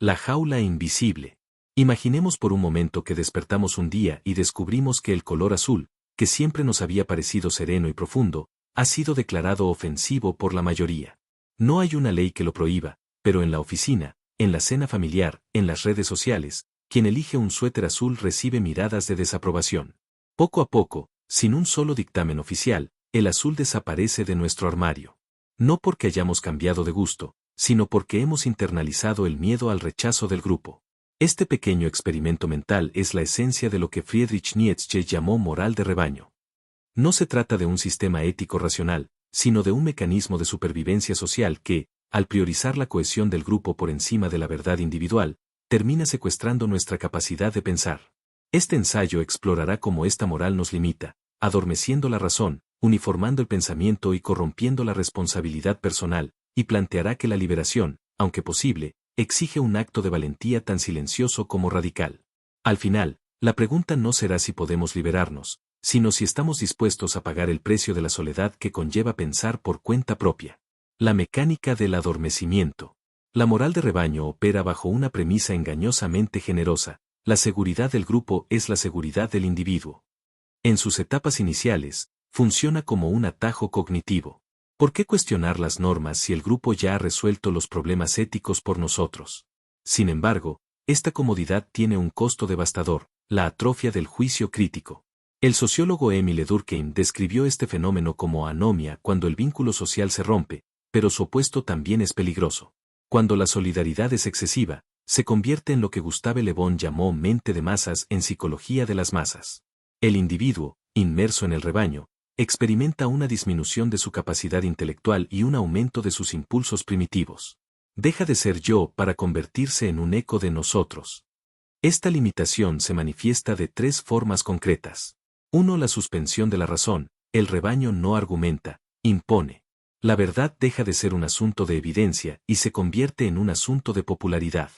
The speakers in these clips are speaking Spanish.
La jaula invisible. Imaginemos por un momento que despertamos un día y descubrimos que el color azul, que siempre nos había parecido sereno y profundo, ha sido declarado ofensivo por la mayoría. No hay una ley que lo prohíba, pero en la oficina, en la cena familiar, en las redes sociales, quien elige un suéter azul recibe miradas de desaprobación. Poco a poco, sin un solo dictamen oficial, el azul desaparece de nuestro armario. No porque hayamos cambiado de gusto, sino porque hemos internalizado el miedo al rechazo del grupo. Este pequeño experimento mental es la esencia de lo que Friedrich Nietzsche llamó moral de rebaño. No se trata de un sistema ético racional, sino de un mecanismo de supervivencia social que, al priorizar la cohesión del grupo por encima de la verdad individual, termina secuestrando nuestra capacidad de pensar. Este ensayo explorará cómo esta moral nos limita, adormeciendo la razón, uniformando el pensamiento y corrompiendo la responsabilidad personal, y planteará que la liberación, aunque posible, exige un acto de valentía tan silencioso como radical. Al final, la pregunta no será si podemos liberarnos, sino si estamos dispuestos a pagar el precio de la soledad que conlleva pensar por cuenta propia. La mecánica del adormecimiento. La moral de rebaño opera bajo una premisa engañosamente generosa: la seguridad del grupo es la seguridad del individuo. En sus etapas iniciales, funciona como un atajo cognitivo. ¿Por qué cuestionar las normas si el grupo ya ha resuelto los problemas éticos por nosotros? Sin embargo, esta comodidad tiene un costo devastador: la atrofia del juicio crítico. El sociólogo Émile Durkheim describió este fenómeno como anomia cuando el vínculo social se rompe, pero su opuesto también es peligroso. Cuando la solidaridad es excesiva, se convierte en lo que Gustave Le Bon llamó mente de masas en Psicología de las masas. El individuo, inmerso en el rebaño, experimenta una disminución de su capacidad intelectual y un aumento de sus impulsos primitivos. Deja de ser yo para convertirse en un eco de nosotros. Esta limitación se manifiesta de tres formas concretas. 1. La suspensión de la razón. El rebaño no argumenta, impone. La verdad deja de ser un asunto de evidencia y se convierte en un asunto de popularidad.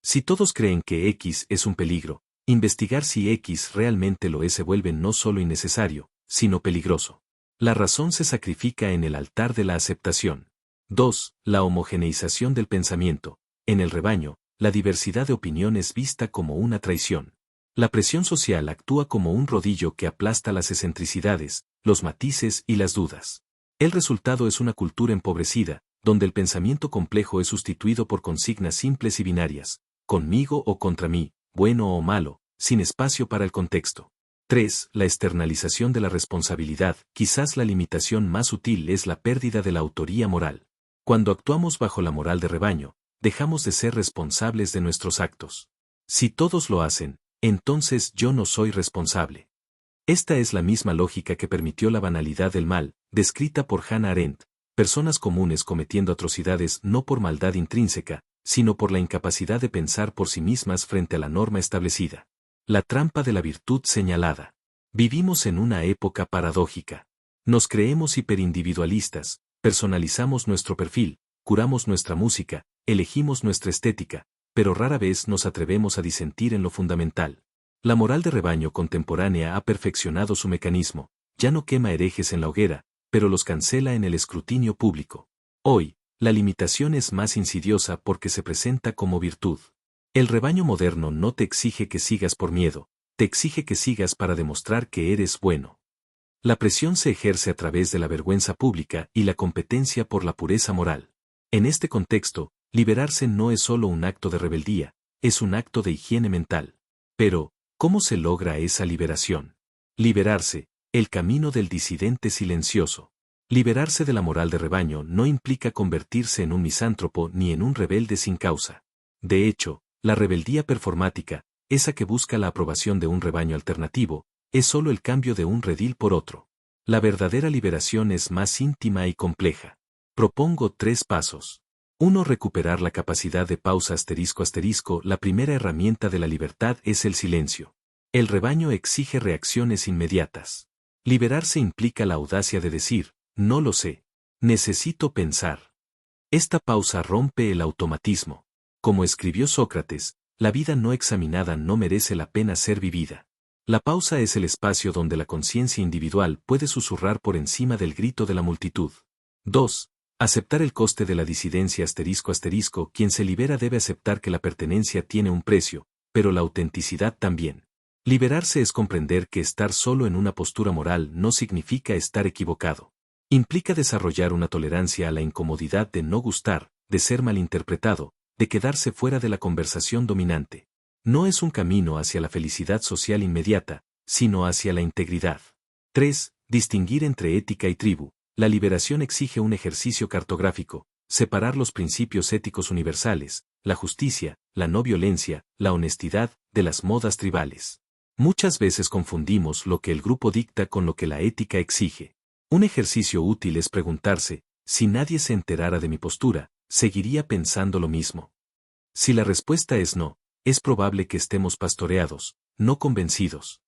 Si todos creen que X es un peligro, investigar si X realmente lo es se vuelve no solo innecesario, sino peligroso. La razón se sacrifica en el altar de la aceptación. 2. La homogeneización del pensamiento. En el rebaño, la diversidad de opinión es vista como una traición. La presión social actúa como un rodillo que aplasta las excentricidades, los matices y las dudas. El resultado es una cultura empobrecida, donde el pensamiento complejo es sustituido por consignas simples y binarias: conmigo o contra mí, bueno o malo, sin espacio para el contexto. 3. La externalización de la responsabilidad. Quizás la limitación más sutil es la pérdida de la autoría moral. Cuando actuamos bajo la moral de rebaño, dejamos de ser responsables de nuestros actos. Si todos lo hacen, entonces yo no soy responsable. Esta es la misma lógica que permitió la banalidad del mal, descrita por Hannah Arendt: personas comunes cometiendo atrocidades no por maldad intrínseca, sino por la incapacidad de pensar por sí mismas frente a la norma establecida. La trampa de la virtud señalada. Vivimos en una época paradójica. Nos creemos hiperindividualistas, personalizamos nuestro perfil, curamos nuestra música, elegimos nuestra estética, pero rara vez nos atrevemos a disentir en lo fundamental. La moral de rebaño contemporánea ha perfeccionado su mecanismo: ya no quema herejes en la hoguera, pero los cancela en el escrutinio público. Hoy, la limitación es más insidiosa porque se presenta como virtud. El rebaño moderno no te exige que sigas por miedo, te exige que sigas para demostrar que eres bueno. La presión se ejerce a través de la vergüenza pública y la competencia por la pureza moral. En este contexto, liberarse no es solo un acto de rebeldía, es un acto de higiene mental. Pero, ¿cómo se logra esa liberación? Liberarse, el camino del disidente silencioso. Liberarse de la moral de rebaño no implica convertirse en un misántropo ni en un rebelde sin causa. De hecho, la rebeldía performática, esa que busca la aprobación de un rebaño alternativo, es solo el cambio de un redil por otro. La verdadera liberación es más íntima y compleja. Propongo 3 pasos. 1. Recuperar la capacidad de pausa ***. La primera herramienta de la libertad es el silencio. El rebaño exige reacciones inmediatas. Liberarse implica la audacia de decir: no lo sé. Necesito pensar. Esta pausa rompe el automatismo. Como escribió Sócrates, la vida no examinada no merece la pena ser vivida. La pausa es el espacio donde la conciencia individual puede susurrar por encima del grito de la multitud. 2. Aceptar el coste de la disidencia ***, quien se libera debe aceptar que la pertenencia tiene un precio, pero la autenticidad también. Liberarse es comprender que estar solo en una postura moral no significa estar equivocado. Implica desarrollar una tolerancia a la incomodidad de no gustar, de ser malinterpretado, de quedarse fuera de la conversación dominante. No es un camino hacia la felicidad social inmediata, sino hacia la integridad. 3. Distinguir entre ética y tribu. La liberación exige un ejercicio cartográfico, separar los principios éticos universales, la justicia, la no violencia, la honestidad, de las modas tribales. Muchas veces confundimos lo que el grupo dicta con lo que la ética exige. Un ejercicio útil es preguntarse, si nadie se enterara de mi postura, ¿seguiría pensando lo mismo? Si la respuesta es no, es probable que estemos pastoreados, no convencidos.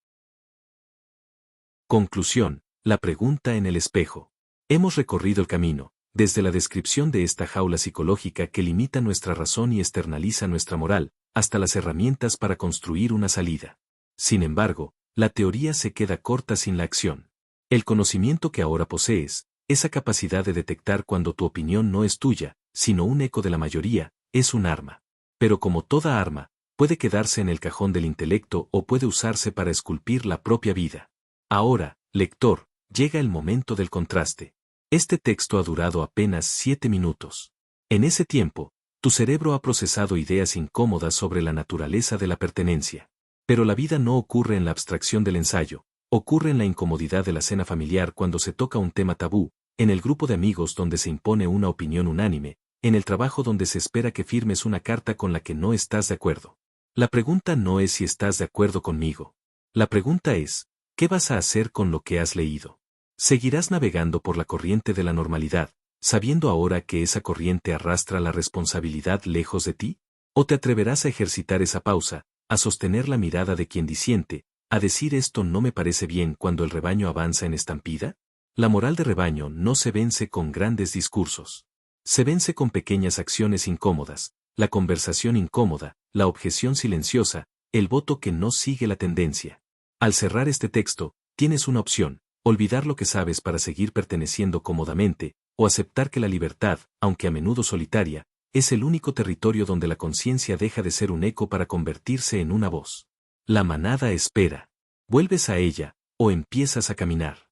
Conclusión, la pregunta en el espejo. Hemos recorrido el camino, desde la descripción de esta jaula psicológica que limita nuestra razón y externaliza nuestra moral, hasta las herramientas para construir una salida. Sin embargo, la teoría se queda corta sin la acción. El conocimiento que ahora posees, esa capacidad de detectar cuando tu opinión no es tuya, sino un eco de la mayoría, es un arma. Pero como toda arma, puede quedarse en el cajón del intelecto o puede usarse para esculpir la propia vida. Ahora, lector, llega el momento del contraste. Este texto ha durado apenas 7 minutos. En ese tiempo, tu cerebro ha procesado ideas incómodas sobre la naturaleza de la pertenencia. Pero la vida no ocurre en la abstracción del ensayo, ocurre en la incomodidad de la cena familiar cuando se toca un tema tabú, en el grupo de amigos donde se impone una opinión unánime, en el trabajo donde se espera que firmes una carta con la que no estás de acuerdo. La pregunta no es si estás de acuerdo conmigo. La pregunta es, ¿qué vas a hacer con lo que has leído? ¿Seguirás navegando por la corriente de la normalidad, sabiendo ahora que esa corriente arrastra la responsabilidad lejos de ti? ¿O te atreverás a ejercitar esa pausa, a sostener la mirada de quien disiente, a decir esto no me parece bien cuando el rebaño avanza en estampida? La moral de rebaño no se vence con grandes discursos. Se vence con pequeñas acciones incómodas, la conversación incómoda, la objeción silenciosa, el voto que no sigue la tendencia. Al cerrar este texto, tienes una opción: olvidar lo que sabes para seguir perteneciendo cómodamente, o aceptar que la libertad, aunque a menudo solitaria, es el único territorio donde la conciencia deja de ser un eco para convertirse en una voz. La manada espera. ¿Vuelves a ella, o empiezas a caminar?